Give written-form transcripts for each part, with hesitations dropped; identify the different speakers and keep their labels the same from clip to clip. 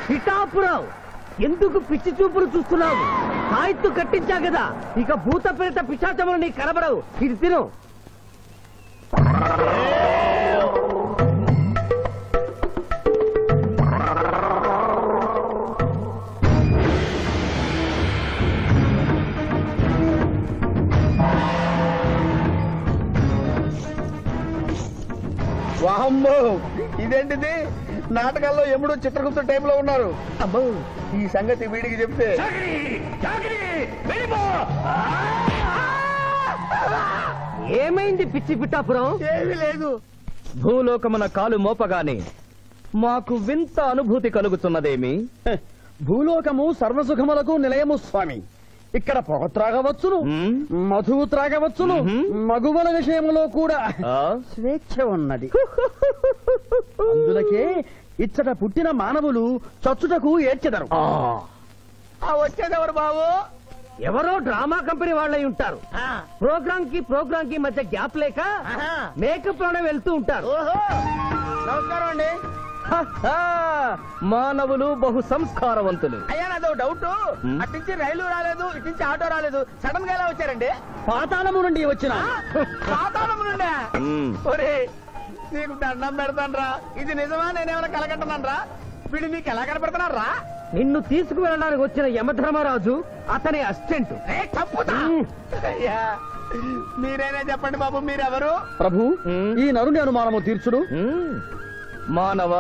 Speaker 1: పిఠాపురం ఎందుకు పిచ్చి చూపులు చూస్తున్నావు? కాయత్తు కట్టించా కదా, ఇక భూత ప్రేత పిశాచములు నీకు కనబడవు. ఇది తిను.
Speaker 2: వామ్మో, ఇదేంటిది? నాటకాల్లో ఎముడు చిత్రగుప్త టైప్ లో ఉన్నారు. అమ్మో, ఈ సంగతి వీడికి చెప్తే
Speaker 1: ఏమైంది పిచ్చి పిఠాపురం?
Speaker 2: ఏమీ లేదు.
Speaker 3: భూలోకమున కాలు మోపగానే మాకు వింత అనుభూతి కలుగుతున్నదేమి?
Speaker 2: భూలోకము సర్వసుఖములకు నిలయము స్వామి. ఇక్కడ పొగ త్రాగవచ్చును, మధువు త్రాగవచ్చును, మగువల విషయంలో కూడా స్వేచ్ఛ ఉన్నది. అందులకే ఇచ్చట పుట్టిన మానవులు చచ్చుటకు ఏడ్చెదరు. వచ్చేదెవరు బాబు?
Speaker 1: ఎవరో డ్రామా కంపెనీ వాళ్ళై ఉంటారు. ప్రోగ్రామ్ కి మధ్య గ్యాప్ లేక మేకప్ లోనే వెళ్తూ ఉంటారు.
Speaker 2: నమస్కారం అండి.
Speaker 3: మానవులు బహు సంస్కారవంతులు.
Speaker 2: అయ్యా, నాదో డౌట్. అట్నుంచి రైలు రాలేదు, ఇట్నుంచి ఆటో రాలేదు, సడన్ గా ఎలా వచ్చారండి? పాతాళము నుండి వచ్చిన. పాతాళము నుండి? ఒరే, నీకు దండం పెడతానరా. ఇది నిజమా? నేనేమైనా కలగంటున్నానరా? వీడు నీకు ఎలా కనపడుతున్నారా?
Speaker 1: నిన్ను తీసుకువెళ్ళడానికి వచ్చిన యమధర్మరాజు అతని అసిస్టెంట్.
Speaker 2: అయ్యా, మీరైనా చెప్పండి బాబు, మీరెవరు?
Speaker 3: ప్రభు,
Speaker 2: ఈ నరుని అనుమానము తీర్చుడు.
Speaker 3: మానవ,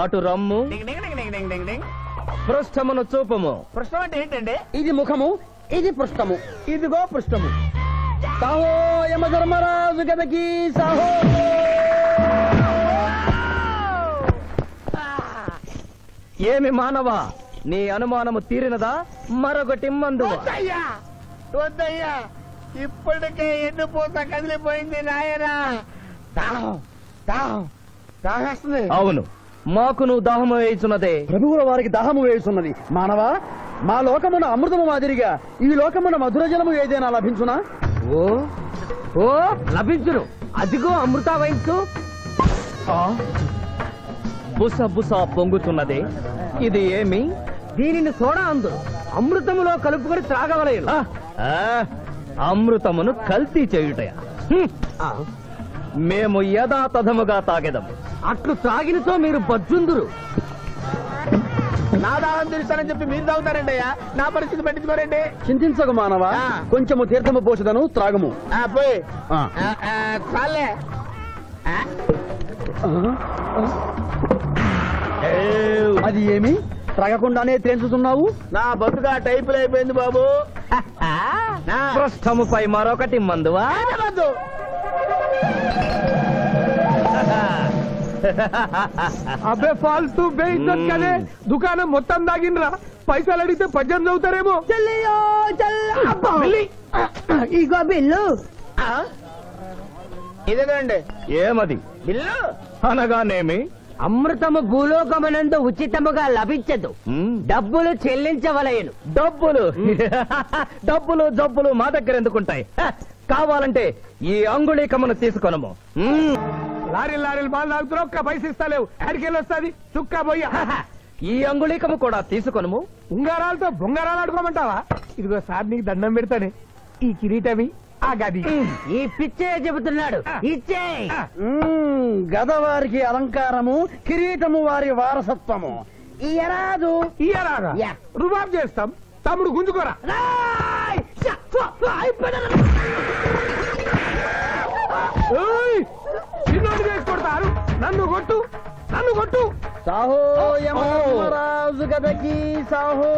Speaker 3: అటు రమ్ము, పృష్ఠమును చూపము.
Speaker 2: పృష్ఠం అంటే ఏంటండి? ఇది ముఖము, ఇది పృష్ఠము, ఇదిగో పృష్ఠము. సాహో యమధర్మరాజు గదకి సాహో.
Speaker 3: ఏమి మానవ, నీ అనుమానము తీరినదా? మరొకటి మందు.
Speaker 2: వద్దయ్యా, ఇప్పటికే ఎండిపోత కదిలిపోయింది నాయనా. దాహేస్తుంది.
Speaker 3: అవును, మాకు నువ్వు దాహము వేయుచున్నదే.
Speaker 2: ప్రభువుల వారికి దాహము వేయుచున్నది. మానవా, మా లోకమున అమృతము మాదిరిగా ఈ లోకమున మధుర జలము ఏదైనా లభించునా?
Speaker 1: ఓ ఓ లభించును. అదిగో అమృత వయస్సు.
Speaker 3: బుస బుస పొంగుతున్నదే, ఇది ఏమి?
Speaker 1: దీనిని సోడా అందు అమృతములో కలుపుకొని త్రాగవలేను.
Speaker 3: అమృతమును కల్తీ చేయుటయా? మేము యథాతథముగా తాగెదము.
Speaker 1: అట్లు త్రాగినతో మీరు బజ్జుందురు.
Speaker 2: నా దాహం తీరుస్తానని చెప్పి మీరు తాగుతారండి అయ్యా. నా పరిస్థితి పట్టించుకోరండి. చింతించకు మానవా, కొంచెము తీర్థము పోషదను, త్రాగము. చాలే. అది ఏమి? త్రాగకుండానే తేల్చుతున్నావు? నా బతుగా టైపులు అయిపోయింది బాబు.
Speaker 3: పృష్ఠముపై మరొకటి మందువా?
Speaker 4: అబ్బే ఫాల్తూ బేయిజ్జత్ కదే. దుకాణం మొత్తం దాగినరా. పైసలు అడిగితే పద్యం చదువుతారేమో.
Speaker 1: ఇగో బిల్లు.
Speaker 2: ఇదేనండి.
Speaker 3: ఏమది?
Speaker 2: బిల్లు
Speaker 3: అనగానేమి?
Speaker 1: అమృతము భూలోకమునందు ఉచితముగా లభించదు, డబ్బులు చెల్లించవలయను.
Speaker 3: డబ్బులు డబ్బులు జబ్బులు మా దగ్గర ఎందుకుంటాయి? కావాలంటే ఈ అంగుళీకమును తీసుకొనము.
Speaker 4: లారీలు బాగా తాగుతున్నావు, ఒక్క పైసలు ఇస్తలేవు. అడికెళ్ళి వస్తుంది చుక్క బొయ్య.
Speaker 3: ఈ అంగుళీకము కూడా తీసుకొనము.
Speaker 4: ఉంగరాలతో బొంగరాలు ఆడుకోమంటావా? ఇదిగో సార్, నీకు దండం పెడతానే. ఈ కిరీటమి, ఆ గది.
Speaker 1: ఈ పిచ్చే చెబుతున్నాడు. ఇచ్చే.
Speaker 2: గద వారికి అలంకారము, కిరీటము వారి వారసత్వము. ఇయరాదు.
Speaker 4: ఇయరాగా రుబాబ్ చేస్తాం. తమ్ముడు గుంజుకోరా. చిన్నోడు చేసి కొడతారు. నన్ను కొట్టు, నన్ను కొట్టు.
Speaker 2: సాహో యమధర్మరాజు గదకి సాహో.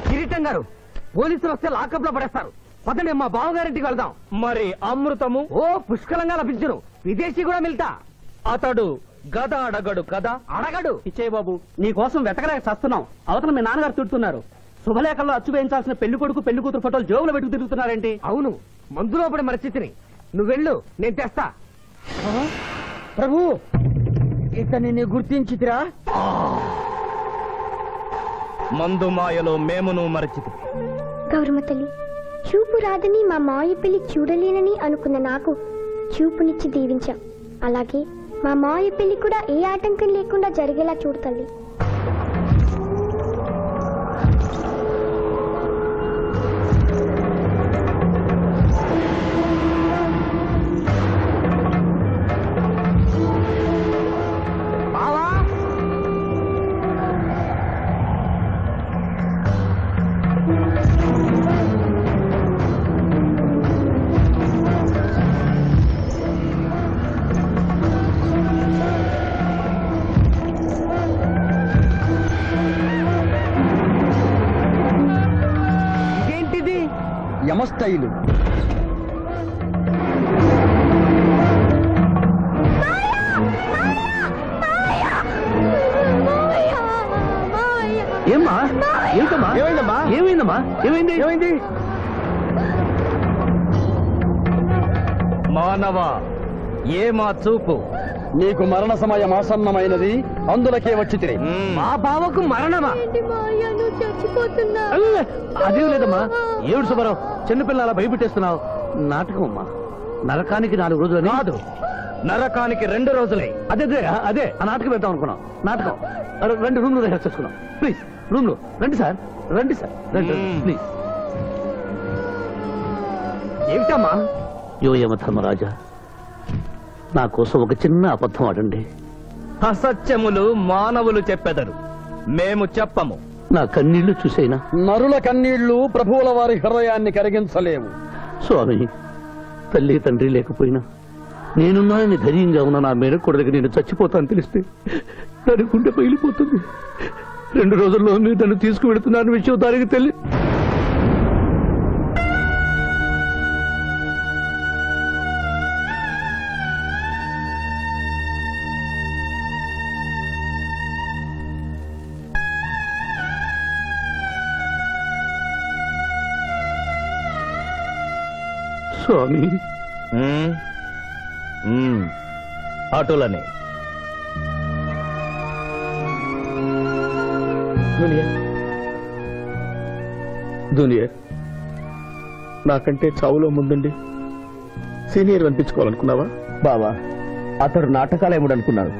Speaker 1: కిరీటం గారు, పోలీసులు వస్తే లాకప్ లో పడేస్తారు. పదండి, మా బావగారింటికి వెళ్దాం.
Speaker 3: మరి అమృతము?
Speaker 1: ఓ పుష్కలంగా లభించును. విదేశీ కూడా మిల్తా.
Speaker 3: అతడు గద అడగడు కదా?
Speaker 1: అడగడు.
Speaker 2: ఇచ్చే బాబు, నీ కోసం వెతకలేక చస్తున్నాం. అవతల మీ నాన్నగారు తిడుతున్నారు. శుభలేఖల్లో అచ్చు వేయించాల్సిన పెళ్లి కొడుకు పెళ్లి కూతురు ఫోటోలు జోగులు పెట్టుకు తిరుగుతున్నారేంటి?
Speaker 1: అవును, మందులో పడి మరచితిని. నువ్వెళ్ళు, నేను తెస్తా.
Speaker 2: ప్రభు, ఇతన్ని గుర్తించితిరా?
Speaker 3: మందు మాయలో మేమును మరచితి.
Speaker 5: గౌరమ్మ తల్లి, చూపు రాదని మా మావయ్య పెళ్లి చూడలేనని అనుకున్న నాకు చూపునిచ్చి దీవించాం. అలాగే మా మావయ్య పెళ్లి కూడా ఏ ఆటంకం లేకుండా జరిగేలా చూడు తల్లి.
Speaker 2: యమస్థైలు.
Speaker 1: ఏమ్మా ఏంటమ్మా
Speaker 2: ఏమైందమ్మా?
Speaker 1: ఏమైందమ్మా ఏమైంది
Speaker 2: ఏమైంది?
Speaker 3: మానవ ఏమా చూపు?
Speaker 2: నీకు మరణ సమయం ఆసన్నమైనది, అందులకే వచ్చి తిని.
Speaker 1: మా బావకు మరణమా?
Speaker 5: చచ్చిపోతున్నా.
Speaker 1: అదేం లేదమ్మా. ఏడు సుబ్బారావు చిన్నపిల్లల భయపెట్టేస్తున్నావు. నాటకం అమ్మా. నరకానికి 4 రోజులు
Speaker 3: కాదు, నరకానికి 2 రోజులే.
Speaker 1: అదే అదే ఆ నాటకం వెళ్తాం అనుకున్నాం. నాటకం రెండు రూమ్ లో రిహార్స్ చేసుకున్నాం. ప్లీజ్ రూమ్ లో రండి సార్, రండి సార్, రండి ప్లీజ్.
Speaker 3: ఏమిటమ్మా?
Speaker 1: యో యమధర్మరాజా, నా కోసం ఒక చిన్న అబద్ధం ఆడండి.
Speaker 3: అసత్యములు మానవులు చెప్పెదరు, మేము చెప్పము.
Speaker 1: నా కన్నీళ్లు చూసైనా.
Speaker 2: నరుల కన్నీళ్లు ప్రభువుల వారి హృదయాన్ని కరిగించలేవు.
Speaker 1: స్వామి, తల్లి తండ్రి లేకపోయినా నేనున్నానని ధైర్యంగా ఉన్న నా మేనకోడలికి నేను చచ్చిపోతాను తెలిస్తే దాని గుండె పగిలిపోతుంది. 2 రోజుల్లో మీరు నన్ను తీసుకువెడుతున్నారని విషయం దానికి తెలియదు. స్వామి,
Speaker 3: అటులనే.
Speaker 1: జూనియర్, నాకంటే చావులో ముందుండి సీనియర్ అనిపించుకోవాలనుకున్నావా?
Speaker 2: బావా, అతడు నాటకాలు ఏముడనుకున్నాడు,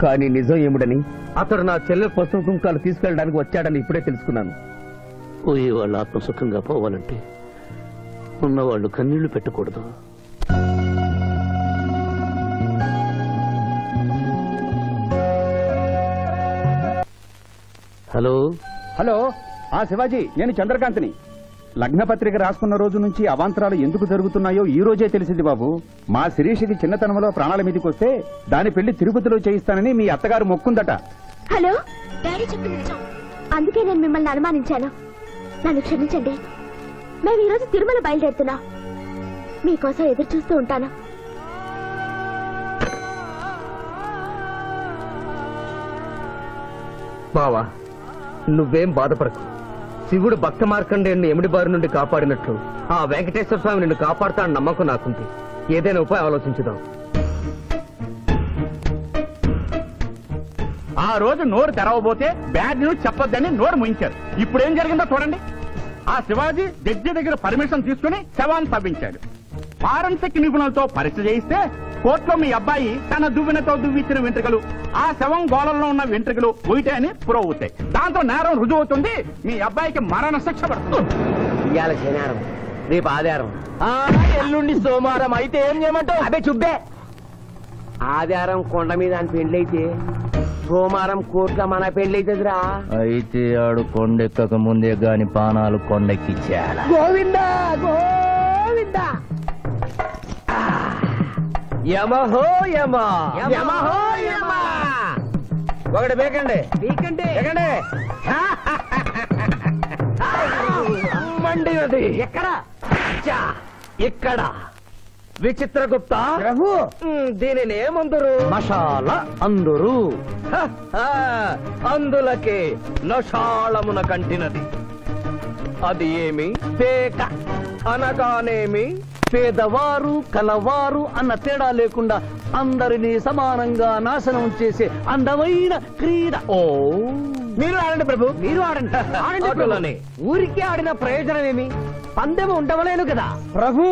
Speaker 2: కానీ నిజం ఏముడని,
Speaker 1: అతడు నా చెల్లె పసుపు కుంకాలు తీసుకెళ్ళడానికి వచ్చాడని ఇప్పుడే తెలుసుకున్నాను. పోయే వాళ్ళు ఆత్మసుఖంగా పోవాలంటే ఉన్నవాళ్ళు కన్నీళ్లు పెట్టకూడదు. Hello
Speaker 2: hello. శివాజీ, నేను చంద్రకాంత్ని. లగ్నపత్రిక రాసుకున్న రోజు నుంచి అవాంతరాలు ఎందుకు జరుగుతున్నాయో ఈ రోజే తెలిసింది బాబు. మా శిరీషకి చిన్నతనంలో ప్రాణాల మీదకి వస్తే దాని పెళ్లి తిరుపతిలో చేయిస్తానని మీ అత్తగారు మొక్కుందట.
Speaker 5: హలో, డాడీ చెప్పింది నిజం. అందుకే నేను మిమ్మల్ని అనుమానించాను. నన్ను క్షమించండి. మేము ఈరోజు తిరుమల బయలుదేరుతున్నాం. మీకోసం ఎదురు చూస్తూ ఉంటాను.
Speaker 3: బావా, నువ్వేం బాధపడకు. శివుడు భక్త మార్కండేయుని ఎమిడి బారి నుండి కాపాడినట్లు ఆ వెంకటేశ్వర స్వామి నిన్ను కాపాడుతాడని నమ్మకం నాకుంది. ఏదైనా ఉపాయం ఆలోచించుదాం.
Speaker 2: ఆ రోజు నోరు తెరవబోతే బ్యాడ్ న్యూస్ చెప్పొద్దని నోరు ముయించారు. ఇప్పుడు ఏం జరిగిందో చూడండి. ఆ శివాజీ జడ్జి దగ్గర పర్మిషన్ తీసుకుని శవాన్ని తవ్వించాడు. ఫారెన్సిక్ నిపుణులతో పరీక్ష చేయిస్తే కోర్టులో మీ అబ్బాయి తన దువ్వెనతో దువ్విచ్చిన వెంట్రుకలు, ఆ శవం గోళంలో ఉన్న వెంట్రుకలు ఒకటే అని ప్రూవ్ అవుతాయి. దాంతో నేరం రుజువు అవుతుంది. మీ అబ్బాయికి మరణ శిక్ష పడుతుంది.
Speaker 1: ఇవాళ శనివారం, రేపు ఆదివారం,
Speaker 3: ఎల్లుండి సోమవారం. అయితే ఏం చేయమంటావు?
Speaker 1: అదే చుబ్బే. ఆదివారం కొండ మీద అని పెళ్ళైతే సోమవారం కోట్ల మన పెళ్ళైతుందిరా.
Speaker 3: అయితే ఆడు కొండెక్కక ముందే గాని పానాలు కొండెక్కిచ్చేయాల.
Speaker 1: గోవిందా గోవిందా.
Speaker 3: యమహో యమ,
Speaker 1: యమహో యమ.
Speaker 3: ఒకటి బేకండి,
Speaker 1: వీకండి
Speaker 3: బేకండి. మండినది
Speaker 1: ఎక్కడ?
Speaker 3: ఇక్కడ. విచిత్రగుప్త
Speaker 1: ప్రభు,
Speaker 3: దీనిని ఏమందరు?
Speaker 1: మసాల అందరు.
Speaker 3: అందులకే నషాళమున కంటినది. అది ఏమి?
Speaker 1: పేక
Speaker 3: అనగానేమి?
Speaker 1: పేదవారు కలవారు అన్న తేడా లేకుండా అందరినీ సమానంగా నాశనం చేసే అందమైన క్రీడ.
Speaker 3: ఓ,
Speaker 1: మీరు ఆడండి ప్రభు, మీరు ఆడండి. ఆడండి ప్రభు.
Speaker 3: అటులనే.
Speaker 1: ఊరికే ఆడిన ప్రయోజనం ఏమి?
Speaker 3: పందెం ఉండవలేను కదా.
Speaker 2: ప్రభు,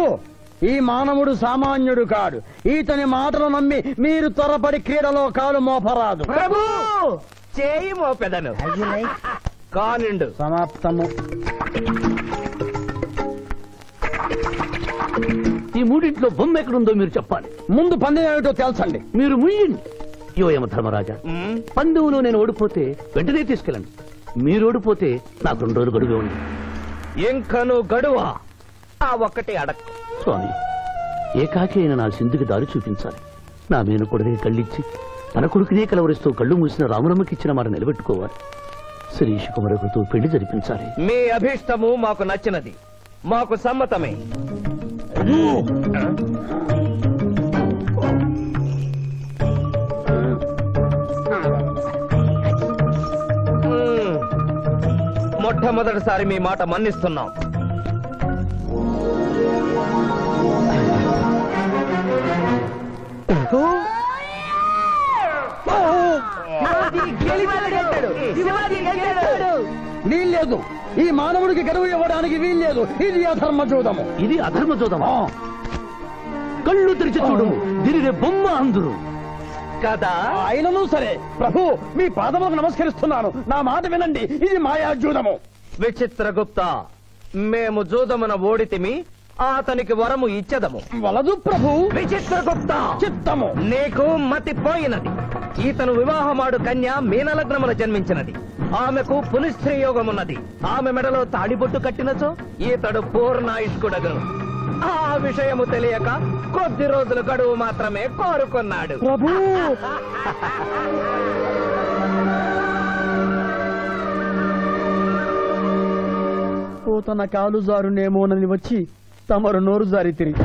Speaker 2: ఈ మానవుడు సామాన్యుడు కాడు. ఈతని మాటలు నమ్మి మీరు త్వరపడి క్రీడలో కాలు మోపరాదు.
Speaker 3: ప్రభు చేయి మోపెదను. కానిండు.
Speaker 2: సమాప్తము.
Speaker 1: ఈ మూడింట్లో బొమ్మ ఎక్కడుందో మీరు చెప్పాలి.
Speaker 2: ముందు పందెం ఏమిటో తెలుసండి.
Speaker 1: మీరు ముయ్యండి. యోయమ ధర్మరాజా, పందెంలో నేను ఓడిపోతే వెంటనే తీసుకెళ్ళండి. మీరు ఓడిపోతే నాకు 2 రోజులు గడువే ఉంది.
Speaker 3: ఇంకను గడువా? ఆ ఒక్కటి అడక్.
Speaker 1: స్వామి, ఏకాకి అయిన నా సింధుకి దారి చూపించాలి. నా మేను కొడుకుని కళ్ళిచ్చి తన కొడుకునే కలవరిస్తూ కళ్ళు మూసిన రాములమ్మకి ఇచ్చిన మాట నిలబెట్టుకోవాలి. శిరీష్ కుమారుడితో పెళ్లి జరిపించాలి.
Speaker 3: మీ అభీష్టము మాకు నచ్చినది, మాకు సమ్మతమే. మొట్టమొదటిసారి మీ మాట మన్నిస్తున్నాం.
Speaker 2: వీల్లేదు. ఈ మానవుడికి గడువు ఇవ్వడానికి వీల్లేదు. ఇది అధర్మ చూడము.
Speaker 1: ఇది అధర్మ చూడమా? కళ్ళు తెరిచి చూడము, దీనినే బొమ్మ అందురు
Speaker 3: కదా.
Speaker 2: అయినను సరే ప్రభు, మీ పాదములకు నమస్కరిస్తున్నాను. నా మాట వినండి. ఇది మాయా జూదము.
Speaker 3: విచిత్రగుప్త, మేము జూదమున ఓడితిమి, అతనికి వరము ఇచ్చదము.
Speaker 2: వలదు ప్రభు.
Speaker 3: విచిత్రగుప్త,
Speaker 2: చిత్తము.
Speaker 3: నీకు మతి పోయినది. ఈతను వివాహమాడు కన్య మీనలగ్నమున జన్మించినది. ఆమెకు పునిస్త్రీ యోగమున్నది. ఆమె మెడలో తాడిబొట్టు కట్టినచో ఈతడు పూర్ణాయుష్కుడగను. ఆ విషయము తెలియక కొద్ది రోజుల గడువు మాత్రమే కోరుకున్నాడు.
Speaker 2: ప్రభు, తన కాలు జారునేమోనని వచ్చి తమరు నోరు జారి తిరిగి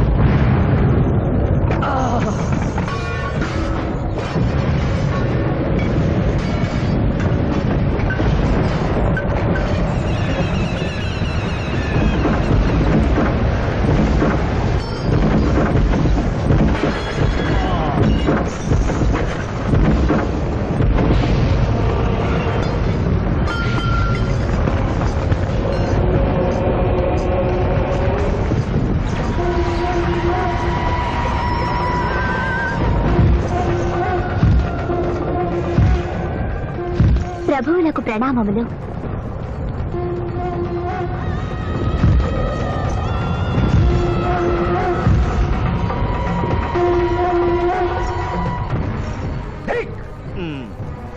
Speaker 5: ప్రభువులకు ప్రణామములు.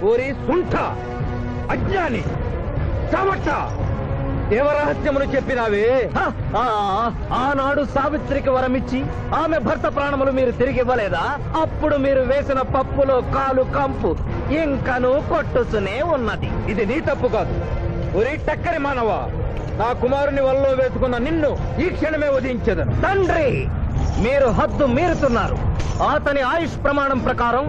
Speaker 3: ఊరి సుంఠ, అజ్ఞాని, చమట, దేవరహస్యమును చెప్పినావే. ఆనాడు సావిత్రికి వరమిచ్చి ఆమె భర్త ప్రాణములు మీరు తిరిగి ఇవ్వలేదా? అప్పుడు మీరు వేసిన పప్పులో కాలు కంపు ఇంకను కొట్టుసునే ఉన్నది. ఇది నీ తప్పు కాదు. ఒరి టక్కరి మానవ, నా కుమారుని వల్ల వేసుకున్న నిన్ను ఈ క్షణమే వధించదను. తండ్రి, మీరు హద్దు మీరుతున్నారు. అతని ఆయుష్ ప్రమాణం ప్రకారం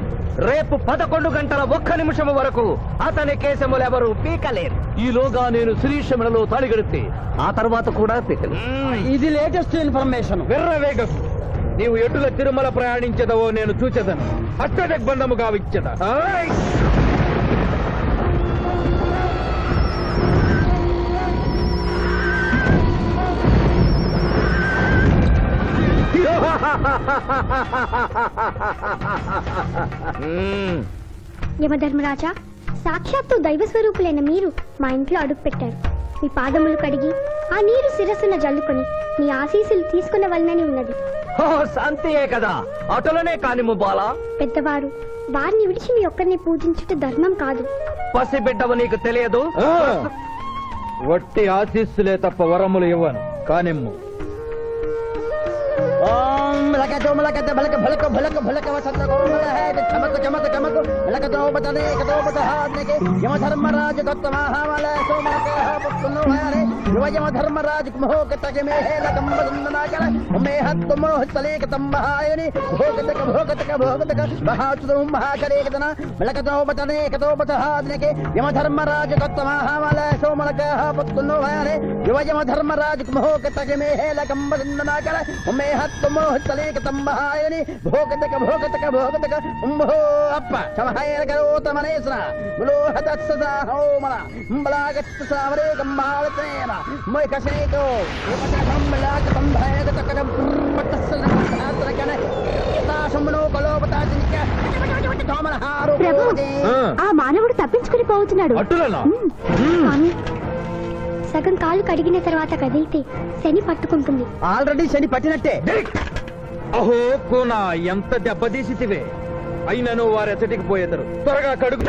Speaker 3: రేపు 11 గంటల 1 నిమిషం వరకు అతని కేశములెవరూ పీకలేరు.
Speaker 1: ఈలోగా నేను శిరీష మెడలో తాళి గడితే ఆ తర్వాత కూడా పీకలు.
Speaker 2: ఇది లేటెస్ట్ ఇన్ఫర్మేషన్.
Speaker 3: విర్రవేగం. నీవు ఎటుల తిరుమల ప్రయాణించదవో నేను చూచెదను. అష్టదిగ్బంధము గావిచ్చద.
Speaker 5: యమధర్మరాజా, సాక్షాత్తు దైవ స్వరూపులైన మీరు మా ఇంట్లో అడుగు పెట్టారు. మీ పాదములు కడిగి ఆ నీరు శిరస్సున జల్లుకొని మీ ఆశీస్సులు తీసుకున్న వలనని ఉన్నది.
Speaker 3: శాంతియే కదా, అటులనే కానిము బాలా.
Speaker 5: పెద్దవారు, వారిని విడిచి మీ ఒక్కరిని పూజించుట ధర్మం కాదు.
Speaker 3: పసిబిడ్డవు నీకు తెలియదు. వట్టి ఆశీస్సులే తప్ప వరములు ఇవ్వను. కానిమ్ము.
Speaker 2: మలకతో మలకత బలక భలక భలక భలక వసంత గోమల హే చమక చమక చమక మలకతో బతనే కతో బతహాద్నకే యమధర్మరాజ దత్త మహామల సోమక పుత్తును హరే యమధర్మరాజ మోహకతక మే హే లకంబదనాకల మే హత్తు మోహతలేక తంబహాయని భోగతక మహాచుదు మహాకరేకదన మలకతో బతనే కతో బతహాద్నకే యమధర్మరాజ దత్త మహామల సోమక పుత్తును హరే యమధర్మరాజ మోహకతక మే హే లకంబదనాకల మే హత్తు మోహతలేక తంబహాయని భోగతక భోగతక భోగతక ఉంభో అప్ప చమహాయన కరోతమనేశ్వర ములోహతత్సహోమల అంబలాగత్త సావరే కంబాలతేన మొయకసేతో కంబలాగ తంభాయగతకరం పట్టస్సనకన యథాశంభనో కలోపతాజినిక తోమలహారో
Speaker 5: ఆ మానవుడు తప్పించుకుని పోతున్నాడు. స్వామి, సగం కాళ్ళు కడిగిన తర్వాత కదిలితే శని పట్టుకుంటుంది.
Speaker 2: ఆల్రెడీ శని పట్టినట్టే.
Speaker 3: అహో కోనా ఎంత దెబ్బతీసితివే, అయినను వారెచ్చటికి పోయేదరు. త్వరగా కడుగు.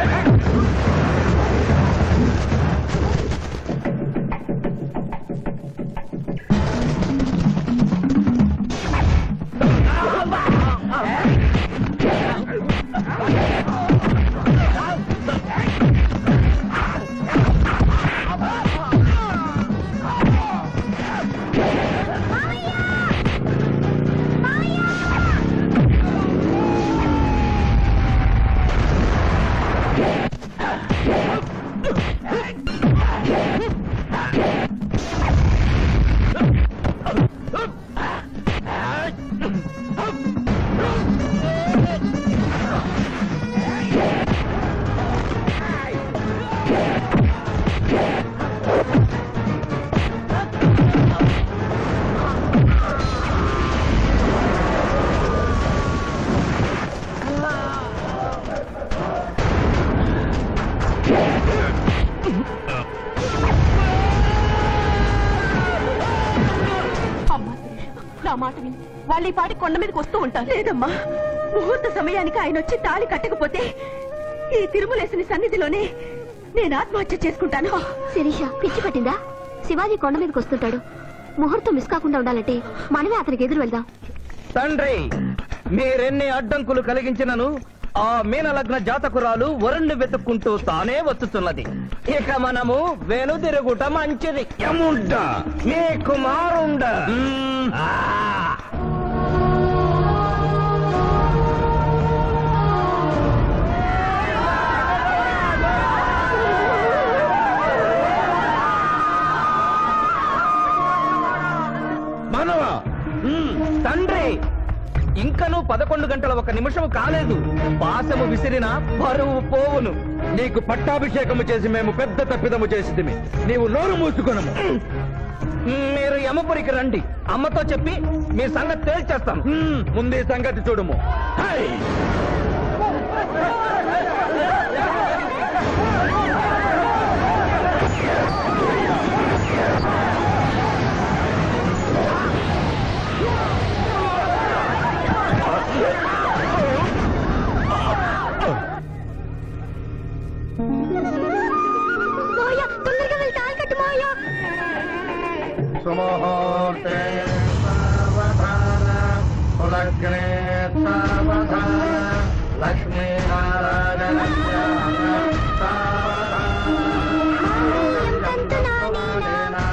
Speaker 6: వాళ్ళు ఈ పాటి కొండ మీదకి వస్తూ ఉంటారు. లేదమ్మా, ముహూర్త సమయానికి ఆయన వచ్చి తాళి కట్టకపోతే ఈ తిరుమలేసిన సన్నిధిలోనే నేను ఆత్మహత్య చేసుకుంటాను.
Speaker 5: శిరీష, పిచ్చి పట్టిందా? శివాజీ కొండ మీదకి వస్తుంటాడు. ముహూర్తం మిస్ కాకుండా ఉండాలంటే మనమే అతనికి ఎదురు వెళ్దాం.
Speaker 3: తండ్రి, మీరెన్ని అడ్డంకులు కలిగించినను ఆ మీనలగ్న జాతకురాలు వరుణ్ణి వెతుక్కుంటూ తానే వచ్చుతున్నది. ఇక మనము వెనుదిరుగుట మంచిది. యముండ నీ కుమారుండ. మనవా తండ్రి, ఇంకనూ 11 గంటల 1 నిమిషం కాలేదు. పాశము విసిరిన పరువు పోవును. నీకు పట్టాభిషేకము చేసి మేము పెద్ద తప్పిదము చేసిదిమి. నీవు నోరు మూసుకొనము. మీరు యమపురికి రండి. అమ్మతో చెప్పి మీ సంగతి తేల్చేస్తాం. ముందు ఈ సంగతి చూడము.
Speaker 5: తొందరగా వెళ్ళి తాళి కట్టు మాయా.
Speaker 2: సుముహూర్తే సావధాన కులగ్నే సావధాన లక్ష్మీనారాయణ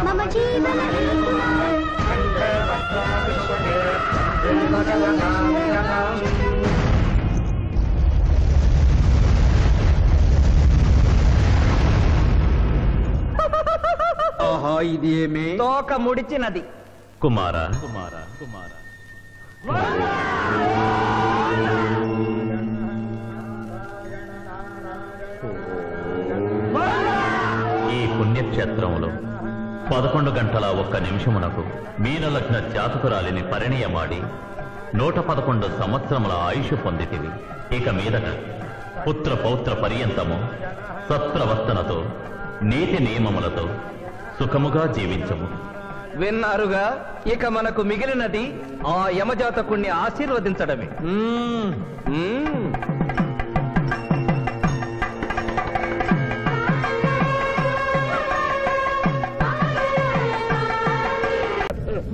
Speaker 5: మమ జీవన
Speaker 3: ఇది ఏమి తోక ముడిచినది.
Speaker 1: కుమారా,
Speaker 7: ఈ పుణ్యక్షేత్రంలో 11 గంటల 1 నిమిషమునకు మీనలగ్న జాతకురాలిని పరిణయమాడి 111 సంవత్సరముల ఆయుష్ పొందితివి. ఇక మీదట పుత్ర పౌత్ర పర్యంతము సత్ప్రవర్తనతో నీతి నియమములతో సుఖముగా జీవించము.
Speaker 3: విన్నారుగా, ఇక మనకు మిగిలినది ఆ యమజాతకుణ్ణి ఆశీర్వదించడమే.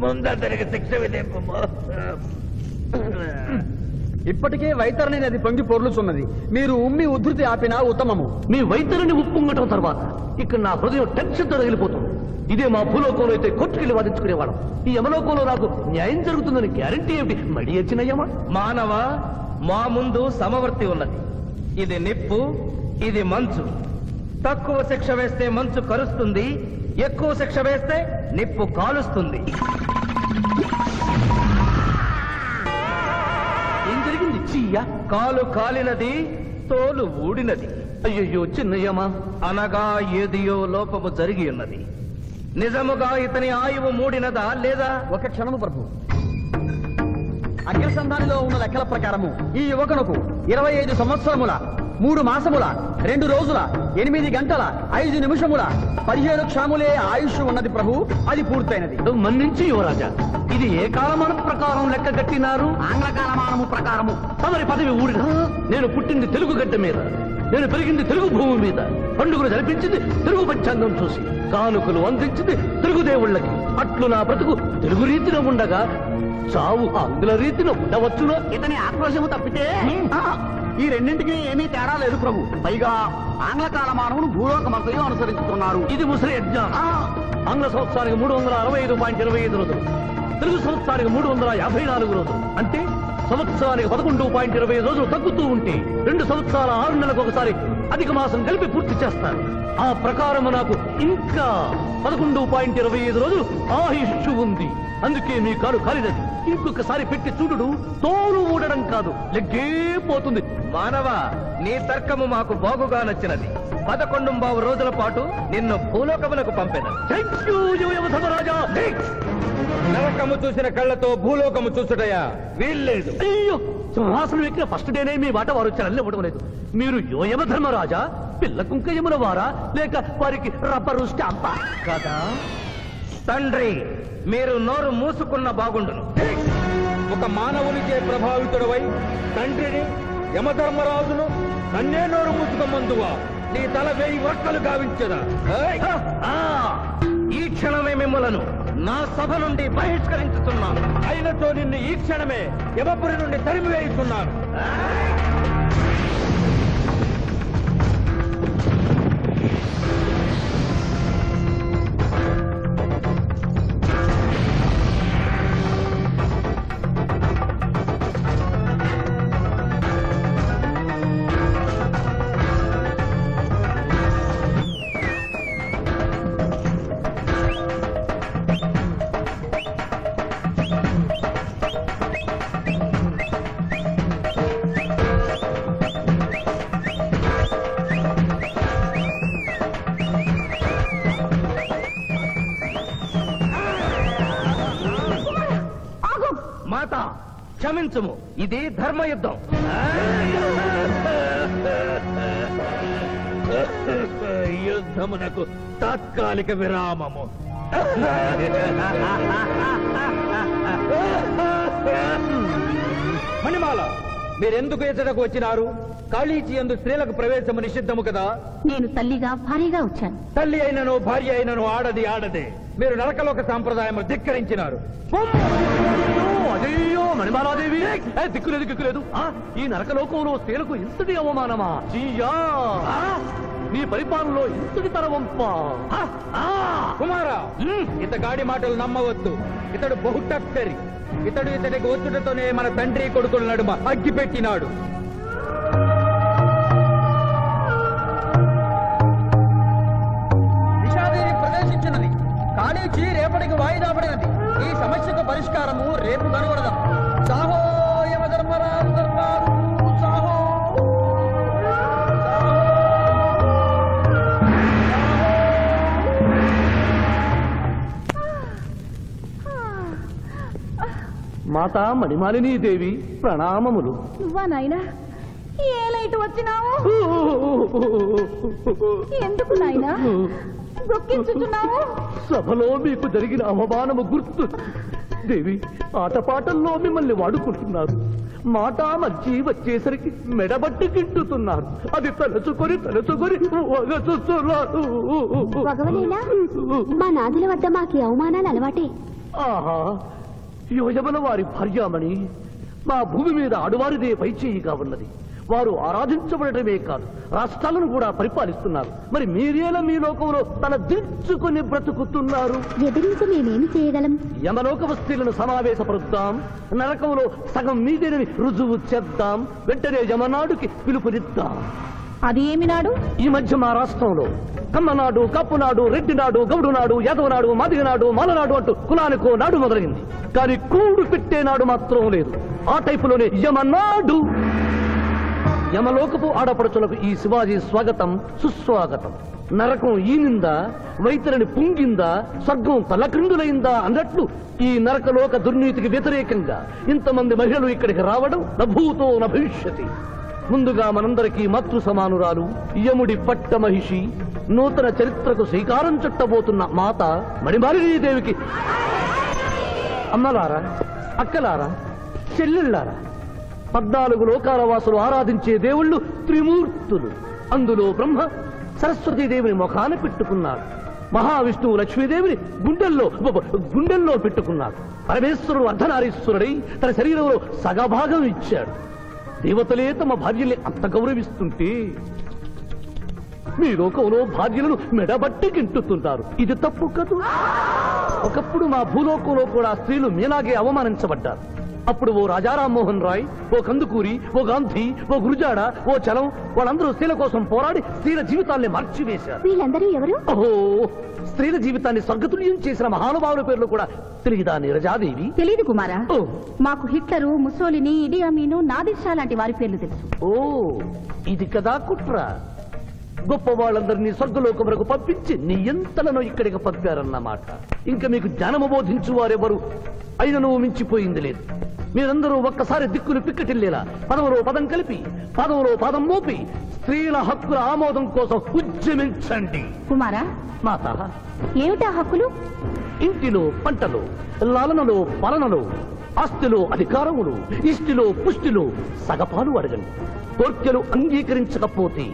Speaker 3: ముందరికి శిక్ష విధింపము.
Speaker 4: ఇప్పటికే వైతరణి నది పొంగి పొర్లుచున్నది. మీరు ఉమ్మి ఉధృతి ఆపినా ఉత్తమము.
Speaker 1: మీ వైద్యుని ఉప్పొంగటం తర్వాత ఇక్కడ నా హృదయం టెన్షన్తో రగిలిపోతుంది. ఇదే మా భూలోకంలో అయితే కోర్టుకెళ్ళి వాదించుకునేవాళ్ళం. ఈ యమలోకంలో నాకు న్యాయం జరుగుతుందని గ్యారంటీ ఏమిటి? మడి వచ్చినయ్యమా?
Speaker 3: మానవ, మా ముందు సమవర్తి ఉన్నది. ఇది నిప్పు, ఇది మంచు. తక్కువ శిక్ష వేస్తే మంచు కరుస్తుంది, ఎక్కువ శిక్ష వేస్తే నిప్పు కాలుస్తుంది. అయ్యయ్య కాలు కాలినది తోలు ఊడినది.
Speaker 1: అయ్యయ్యో చిన్నయ్యమా,
Speaker 3: అనగా ఏదియో లోపము జరిగి ఉన్నది. నిజముగా ఇతని ఆయువు మూడినదా లేదా?
Speaker 2: ఒక క్షణము ప్రభు. అగ్రసంధానిలో ఉన్న లెక్కల ప్రకారము ఈ యువకునకు 25 సంవత్సరముల 3 మాసముల 2 రోజుల 8 గంటల 5 నిమిషముల 15 క్షణములే ఆయుష్ ఉన్నది ప్రభు. అది పూర్తయినది.
Speaker 1: మన్నించి యువరాజా, ఇది ఏ కాలమానం ప్రకారం లెక్క కట్టినారు?
Speaker 2: ఆంగ్ల కాలమానము ప్రకారము.
Speaker 1: తమరి పదవి ఊడిన నేను పుట్టింది తెలుగు గడ్డ మీద, నేను పెరిగింది తెలుగు భూమి మీద, పండుగలు జరిపించింది తెలుగు పంచాంగం చూసి, కానుకలు అందించింది తెలుగు దేవుళ్ళకి. అట్లు నా బ్రతుకు తెలుగు రీతిన ఉండగా చావు ఆంగ్ల రీతిన ఉండవచ్చునో?
Speaker 2: ఇతని ఆక్రోశము తప్పితే ఈ రెండింటికి ఏమీ తేడా లేదు ప్రభు. పైగా ఆంగ్ల కాలమానమును భూలోకమంతయు అనుసరిస్తున్నారు.
Speaker 1: ఇది ముసలి యజ్ఞం. ఆంగ్ల సంవత్సరానికి 365.25 రోజులు, తెలుగు సంవత్సరానికి 354 రోజులు. అంటే సంవత్సరానికి 11.20 రోజులు తగ్గుతూ ఉంటే 2 సంవత్సరాల 6 నెలలకు ఒకసారి అధిక మాసం కలిపి పూర్తి చేస్తారు. ఆ ప్రకారము నాకు ఇంకా 11.25 రోజులు ఆయుష్షు ఉంది. అందుకే మీ కాలు కాలినది. ఇంకొకసారి పెట్టి చూడు, తోలు ఊడడం కాదు, లెగ్గే పోతుంది.
Speaker 3: మానవ, నీ తర్కము మాకు బాగుగా నచ్చినది. 11 రోజుల పాటు నిన్ను భూలోకములకు పంపెదను. నరకము చూసిన కళ్ళతో భూలోకము చూసుటయా వీల్లేదు.
Speaker 1: అయ్యో, సింహాసనం ఎక్కిన ఫస్ట్ డేనే మీ మాట వారు చెల్లెవ్వడం లేదు. మీరు యోయమ ధర్మరాజా, పిల్ల కుంకయముల వారా, లేక వారికి రబ్బరు స్టాంపా
Speaker 3: కదా? తండ్రి, మీరు నోరు మూసుకున్న బాగుండును. ఒక మానవునిచే ప్రభావితుడవై తండ్రిని, యమధర్మరాజును నన్నే నోరు మూసుకోమందువా? నీ తల 1000 వక్కలు గావించదా? ఈ క్షణమే మిమ్మలను నా సభ నుండి బహిష్కరించుతున్నాను. అయినతో నిన్ను ఈ క్షణమే యమపురి నుండి తరిమివేయుతున్నాను. మాత, క్షమించుము, ఇది ధర్మయుద్ధం. యుద్ధమునకు తాత్కాలిక విరామము. మణిమాల, మీరెందుకు ఎచ్చటకు వచ్చినారు? కాళీచి యందు స్త్రీలకు ప్రవేశము నిషిద్ధము కదా?
Speaker 6: నేను తల్లిగా భారీగా వచ్చాను.
Speaker 3: తల్లి అయినను భార్య అయినను ఆడది ఆడదే. మీరు నరకలోక సాంప్రదాయము ధిక్కరించినారు.
Speaker 1: అయ్యో మణిమాలాదేవి, దిక్కులేదు దిక్కులేదు. ఈ నరకలోకంలో స్త్రీలకు ఇంతటి అవమానమా? చీయా, నీ పరిపాలనలో ఇంతటి తరవంపా?
Speaker 3: కుమారా, ఇతగాడి మాటలు నమ్మవద్దు. ఇతడు బహుటక్కరి. ఇతడికి వచ్చుటతోనే మన తండ్రి కొడుకుల నడుమ అగ్గి పెట్టినాడు.
Speaker 2: విషాదేవి ప్రవేశించినది. కాళీచి రేపటికి వాయిదా పడినది. ఈ సమస్యకు పరిష్కారము రేపు కనుగొనదాం. సాహో యమధర్మరాజు దర్బారు, సాహో.
Speaker 1: మాతా మణిమాలినీ దేవి ప్రణామములు.
Speaker 6: నువ్వా నాయనా? ఏ లైట్ వచ్చినావు? ఎందుకు నాయనా దొక్కించుతున్నావు?
Speaker 1: సభలో మీకు జరిగిన అవమానము గుర్తు. దేవి, ఆటపాటల్లో మిమ్మల్ని వాడుకుంటున్నారు. మాట మంచి వచ్చేసరికి మెడబట్టి గింటుతున్నారు. అది తలుచుకొని వగచుస్తున్నారు.
Speaker 5: భగవనేనా, మా నాదుల వద్ద మాకి అవమానాలు అలవాటే.
Speaker 1: ఆహా, యోజమన వారి భార్యామణి మా భూమి మీద ఆడువారిదే పైచేయిగా ఉన్నది. వారు ఆరాధించబడటమే కాదు, రాష్ట్రాలను కూడా పరిపాలిస్తున్నారు. మరి మీరేలా మీ లోకంలో తల దించుకుని బ్రతుకుతున్నారు?
Speaker 5: ఎదిరించి మేమేమి చేయగలం?
Speaker 1: యమలోక వస్తువులను సమావేశపరుద్దాం, నరకంలో సగం మీదేనని రుజువు చేద్దాం. వెంటనే యమనాడుకి పిలుపునిద్దాం.
Speaker 6: అది ఏమి నాడు?
Speaker 1: ఈ మధ్య మా రాష్ట్రంలో కమ్మనాడు, కప్పునాడు, రెడ్డినాడు, గౌడునాడు, యాదవనాడు, మాదిగనాడు, మాలనాడు అంటూ కులానికో నాడు మొదలైంది. కానీ కూడు పెట్టేనాడు మాత్రం లేదు. ఆ టైపులోనే యమనాడు. యమలోకపు ఆడపడుచులకు ఈ శివాజీ స్వాగతం సుస్వాగతం. నరకం ఈనిందా, వైతరిని పుంగిందా, స్వర్గం తలక్రిందులైందా అన్నట్లు ఈ నరకలోక దుర్నీతికి వ్యతిరేకంగా ఇంతమంది మహిళలు ఇక్కడికి రావడం నభూతో నభవిష్యతి. ముందుగా మనందరికీ మాతృ సమానురాలు, యముడి పట్ట మహిషి, నూతన చరిత్రకు శ్రీకారం చుట్టబోతున్న మాత మణిమాలినీదేవికి అమ్మలారా, అక్కలారా, చెల్లెళ్ళారా, 14 లోకాల వాసులు ఆరాధించే దేవుళ్ళు త్రిమూర్తులు. అందులో బ్రహ్మ సరస్వతీదేవిని ముఖాన పెట్టుకున్నాడు. మహావిష్ణువు లక్ష్మీదేవిని గుండెల్లో పెట్టుకున్నాడు. పరమేశ్వరుడు అర్ధనారీశ్వరుడై తన శరీరంలో సగభాగం ఇచ్చాడు. దేవతలే తమ భార్యల్ని అంత గౌరవిస్తుంటే మీ లోకంలో భార్యలను మెడబట్టి గింటుతుంటారు. ఇది తప్పు కదూ. ఒకప్పుడు మా భూలోకంలో కూడా స్త్రీలు మీలాగే అవమానించబడ్డారు. అప్పుడు ఓ రాజా రామ్మోహన్ రాయ్, ఓ కందుకూరి, ఓ గాంధీ, ఓ గురుజాడ, ఓ చలం వాళ్ళందరూ స్త్రీల కోసం పోరాడి స్త్రీల జీవితాల్ని మార్చివేశారు.
Speaker 5: వీళ్ళందరూ ఎవరు?
Speaker 1: ఓహో, స్త్రీల జీవితాన్ని స్వర్గతుల్యం చేసిన మహానుభావుల పేర్లు కూడా తెలియదా నీరజాదేవి?
Speaker 6: తెలీదు కుమారా.
Speaker 1: ఓ.
Speaker 6: మాకు హిట్లరు, ముసోలిని, ఇడి అమీను, నాదిర్ షా లాంటి వారి పేర్లు తెలుసు.
Speaker 1: ఓ, ఇది కదా కుట్ర. గొప్ప వాళ్ళందరినీ స్వర్గలోకములకు పంపించి నీ ఎంతలను ఇక్కడికి పంపారన్నమాట. ఇంకా మీకు జ్ఞానము బోధించు వారెవరు అయినను మించిపోయింది లేదు. మీరందరూ ఒక్కసారి దిక్కులు పిక్కటిల్లేలా పదములో పదం కలిపి, పదములో పదం మోపి స్త్రీల హక్కుల ఆమోదం కోసం ఉద్యమించండి.
Speaker 6: కుమారా,
Speaker 1: మాత,
Speaker 6: ఏమిటా హక్కులు?
Speaker 1: ఇంటిలో పంటలో, లాలనలో పాలనలో, ఆస్తిలో అధికారములు, ఇష్టిలో పుష్టిలో సగపాలు అడగండి. కోర్కెలు అంగీకరించకపోతే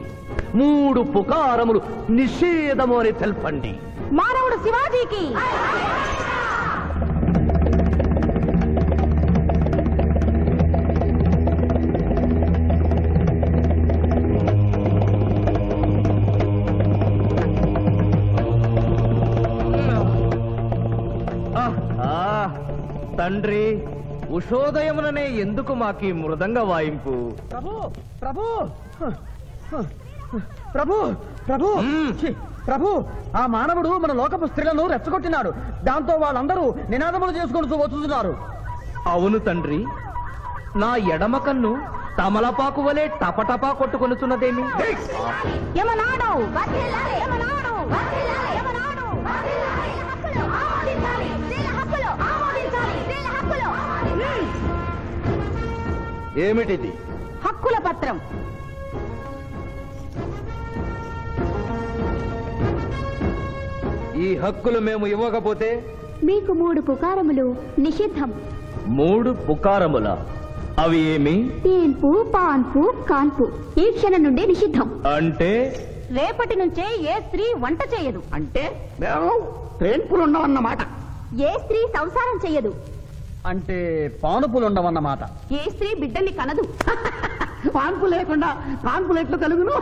Speaker 1: 3 పుకారములు నిషేధము అని తెల్పండి.
Speaker 6: మానవుడు శివాజీకి.
Speaker 3: తండ్రి, ఉషోదయముననే ఎందుకు మాకీ మృదంగ వాయింపు?
Speaker 2: ప్రభు ప్రభు ప్రభు ప్రభు ఛీ, ప్రభు, ఆ మానవుడు మన లోకపు స్త్రీలను రెచ్చగొట్టినాడు. దాంతో వాళ్ళందరూ నినాదములు చేసుకుంటూ వస్తున్నారు.
Speaker 3: అవును తండ్రి, నా ఎడమ కన్ను తమలపాకు వలె టపటపా కొట్టుకొనుచున్నదేమి?
Speaker 6: యమనాడు వర్ధిల్లాలి, యమనాడు వర్ధిల్లాలి, యమనాడు వర్ధిల్లాలి. హక్కులు ఆమోదించాలి, స్త్రీల హక్కులు ఆమోదించాలి, స్త్రీల హక్కులు.
Speaker 3: ఏమిటిది?
Speaker 6: హక్కుల పత్రం.
Speaker 3: ఈ హక్కులు మేము ఇవ్వకపోతే
Speaker 5: మీకు 3 పుకారములు నిషిద్ధం.
Speaker 3: 3 పుకారముల? అవి ఏమి?
Speaker 5: తేన్పు, పాన్పు, కాన్పు ఈ క్షణం నుండి నిషిద్ధం.
Speaker 3: అంటే
Speaker 6: రేపటి నుంచే ఏ స్త్రీ వంట చేయదు.
Speaker 2: అంటే ట్రేన్పులు ఉండవన్నమాట.
Speaker 5: ఏ స్త్రీ సంసారం చెయ్యదు.
Speaker 2: అంటే పానుపులు ఉండవన్నమాట.
Speaker 6: ఏ స్త్రీ బిడ్డల్ని కనదు.
Speaker 2: పాన్పు లేకుండా కాన్పులు ఎట్లు కలుగును?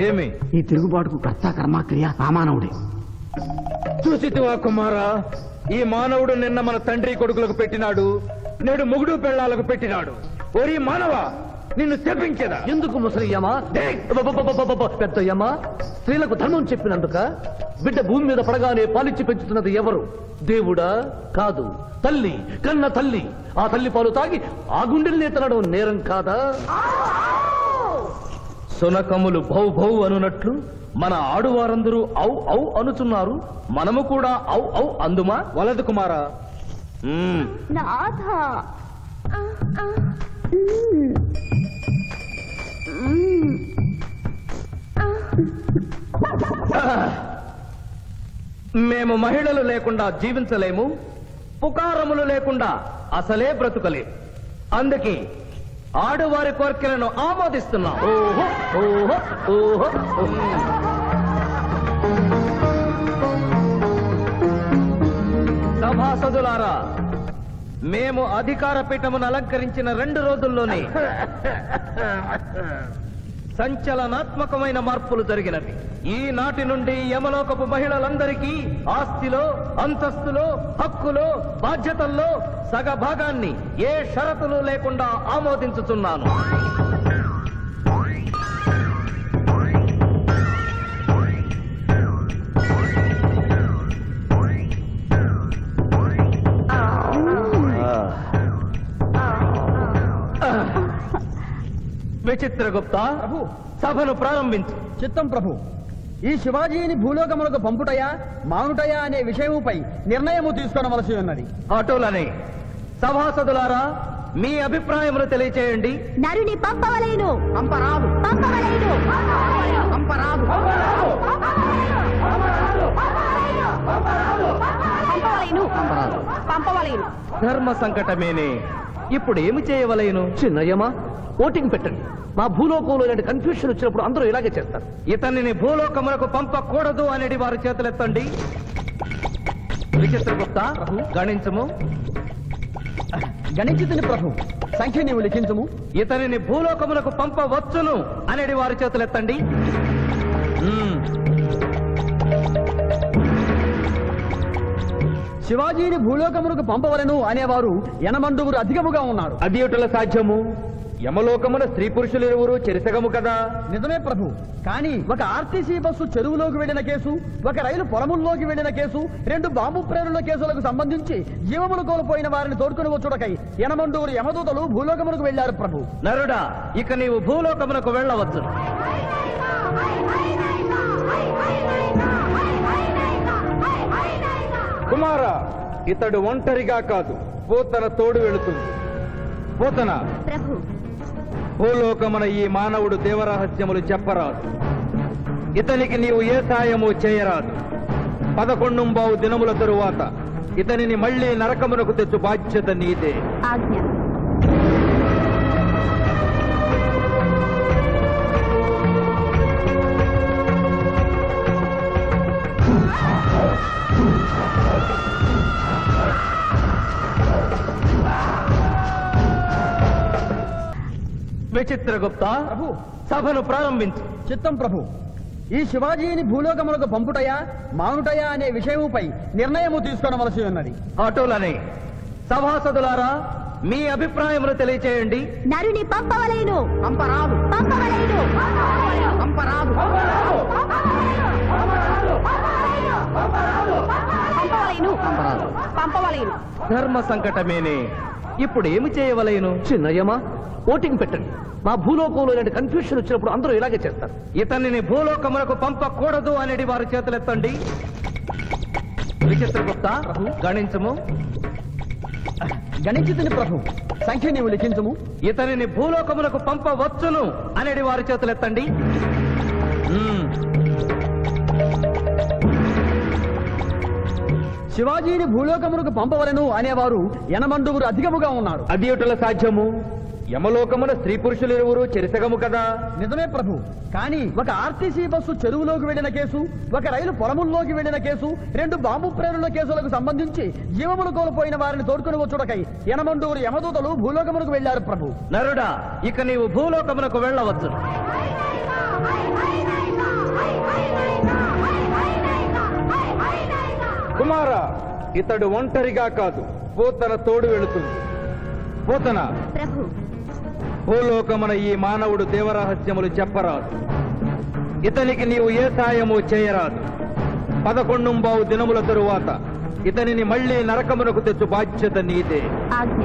Speaker 3: ఏమి?
Speaker 2: ఈ తిరుగుబాటుకు కర్త కర్మ క్రియ సామానవుడే.
Speaker 3: చూసితివా కుమారా, ఈ మానవుడు నిన్న మన తండ్రి కొడుకులకు పెట్టినాడు, నేడు మొగుడు పెళ్ళాలకు పెట్టినాడు. ఓరి మానవ, నిన్ను శపించదా?
Speaker 1: ఎందుకు ముసలియమా, పెద్దయ్యమా? స్త్రీలకు ధర్మం చెప్పినందుక? బిడ్డ భూమి మీద పడగానే పాలిచ్చి పెంచుతున్నది ఎవరు? దేవుడా? కాదు, తల్లి, కన్న తల్లి. ఆ తల్లి పాలు తాగి ఆ గుండెల్నే తనడం నేరం కాదా?
Speaker 3: సునకములు భౌ భౌ అనునట్లు మన ఆడువారందరూ ఔ ఔ అనుచున్నారు. మనము కూడా ఔ ఔ అందుమా? వలదు కుమారా.
Speaker 5: నాథ,
Speaker 3: మేము మహిళలు లేకుండా జీవించలేము, పుకారములు లేకుండా అసలే బ్రతుకలేము. అందుకే ఆడువారి కోరికలను ఆమోదిస్తున్నాం.
Speaker 1: ఓహో ఓహో ఓహో.
Speaker 3: సభాసదులారా, మేము అధికార పీఠమును అలంకరించిన 2 రోజుల్లోనే సంచలనాత్మకమైన మార్పులు జరిగినవి. ఈనాటి నుండి యమలోకపు మహిళలందరికీ ఆస్తిలో, అంతస్తులో, హక్కులో, బాధ్యతల్లో సగభాగాన్ని ఏ షరతులు లేకుండా ఆమోదించుతున్నాను. విచిత్రగుప్త సభను ప్రారంభించు.
Speaker 2: చిత్తం ప్రభు. ఈ శివాజీని భూలోకములకు పంపుటయా మానుటయా అనే విషయముపై నిర్ణయము తీసుకోవలసి ఉన్నది.
Speaker 3: అటులనే సభాసదులారా మీ అభిప్రాయములు తెలియచేయండి.
Speaker 5: నరుని పంపవలేను.
Speaker 2: పంపరాదు.
Speaker 5: పంపవలేను.
Speaker 2: పంపరాదు.
Speaker 6: పంపవలేను. పంపవలేను.
Speaker 3: ధర్మ సంకటమేనే. ఇప్పుడు ఏమి చేయవలేను?
Speaker 1: చిన్నయ్యమా ఓటింగ్ పెట్టండి. మా భూలోకంలో ఇలాంటి కన్ఫ్యూషన్ వచ్చినప్పుడు అందరూ ఇలాగే చేస్తారు.
Speaker 3: ఇతనిని భూలోకములకు పంపకూడదు అనేది వారి చేతులెత్తండి. విచిత్రగుప్త గణించము.
Speaker 2: గణించుతుని ప్రభు. సంఖ్య నీవు లిఖించము.
Speaker 3: ఇతనిని భూలోకములకు పంపవచ్చును అనేది వారి చేతులెత్తండి.
Speaker 2: శివాజీని భూలోకములకు పంపవలను అనేవారు ఎనమండుగురు అధికముగా ఉన్నారు.
Speaker 3: అది ఎటుల సాధ్యము? యమలోకమున స్త్రీ పురుషులు ఇరువురు చెరిసగము కదా.
Speaker 2: నిజమే ప్రభు. కానీ ఒక ఆర్టీసీ బస్సు చెరువులోకి వెళ్లిన కేసు, ఒక రైలు పొలముల్లోకి వెళ్లిన కేసు, 2 బాంబు ప్రేరుల కేసులకు సంబంధించి జీవములు కోల్పోయిన వారిని తోడుకుని వచ్చుటకై ఎనమండుగురు యమదూతలు భూలోకమునకు వెళ్లారు ప్రభు.
Speaker 3: నరుడా, ఇక నీవు భూలోకమునకు వెళ్ళవచ్చు. కుమార, ఇతడు ఒంటరిగా కాదు, పోతన తోడు వెళుతుంది. పోతన,
Speaker 5: ప్రభు.
Speaker 3: భూలోకమున ఈ మానవుడు దేవరహస్యములు చెప్పరాదు. ఇతనికి నీవు ఏ సాయము చేయరాదు. 11 దినముల తరువాత ఇతనిని మళ్లీ నరకమునకు తెచ్చు బాధ్యత నీదే.
Speaker 5: ఆజ్ఞ.
Speaker 3: విచిత్రగుప్త
Speaker 2: ప్రభు.
Speaker 3: సభను ప్రారంభించు.
Speaker 2: చిత్తం ప్రభు. ఈ శివాజీని భూలోకములకు పంపుటయా మానుటయా అనే విషయముపై నిర్ణయము తీసుకోవలసి ఉన్నది.
Speaker 3: అటులనే సభాసదులారా మీ అభిప్రాయములు తెలియచేయండి.
Speaker 5: నరుని పంపవలేను.
Speaker 2: పంపరాదు.
Speaker 5: పంపవలేను.
Speaker 2: పంపరాదు.
Speaker 6: పంపవలేను. పంపవలేను.
Speaker 3: ధర్మ సంకటమేనే. ఇప్పుడు ఏమి చేయవలేను?
Speaker 1: చిన్నయ్యమా ఓటింగ్ పెట్టండి. మా భూలోకంలో ఇలాంటి కన్ఫ్యూషన్ వచ్చినప్పుడు అందరూ ఇలాగే చేస్తారు.
Speaker 3: ఇతనిని భూలోకమునకు పంపకూడదు అనేది వారి చేతులెత్తండి. విచిత్రగుప్త గణించము.
Speaker 2: గణించుతుని ప్రభు. సంఖ్య నీవు లిఖించము.
Speaker 3: ఇతనిని భూలోకమునకు పంపవచ్చును అనేది వారి చేతులెత్తండి.
Speaker 2: శివాజీని భూలోకమునకు పంపవలను అనేవారు ఎనమండుగురు అధికముగా ఉన్నారు.
Speaker 3: అది ఎటుల సాధ్యము? యమలోకమున స్త్రీ పురుషులు ఇరువురు చెరిసగము కదా.
Speaker 2: నిజమే ప్రభు. కానీ ఒక ఆర్టీసీ బస్సు చెరువులోకి వెళ్లిన కేసు, ఒక రైలు పొలముల్లోకి వెళ్లిన కేసు, 2 బాంబు ప్రేరుల కేసులకు సంబంధించి జీవములు కోల్పోయిన వారిని తోడుకుని వచ్చుటకై ఎనమండుగురు యమదూతలు భూలోకమునకు వెళ్లారు ప్రభు.
Speaker 3: నరుడా, ఇక నీవు భూలోకమునకు వెళ్ళవచ్చు. కుమార, ఇతడు ఒంటరిగా కాదు, పోతన తోడు వెళుతుంది. పోతన,
Speaker 5: ప్రభు.
Speaker 3: భూలోకమున ఈ మానవుడు దేవరహస్యములు చెప్పరాదు. ఇతనికి నీవు ఏ సాయము చేయరాదు. 11 దినముల తరువాత ఇతనిని మళ్లీ నరకమునకు తెచ్చు బాధ్యత నీదే.
Speaker 5: ఆజ్ఞ.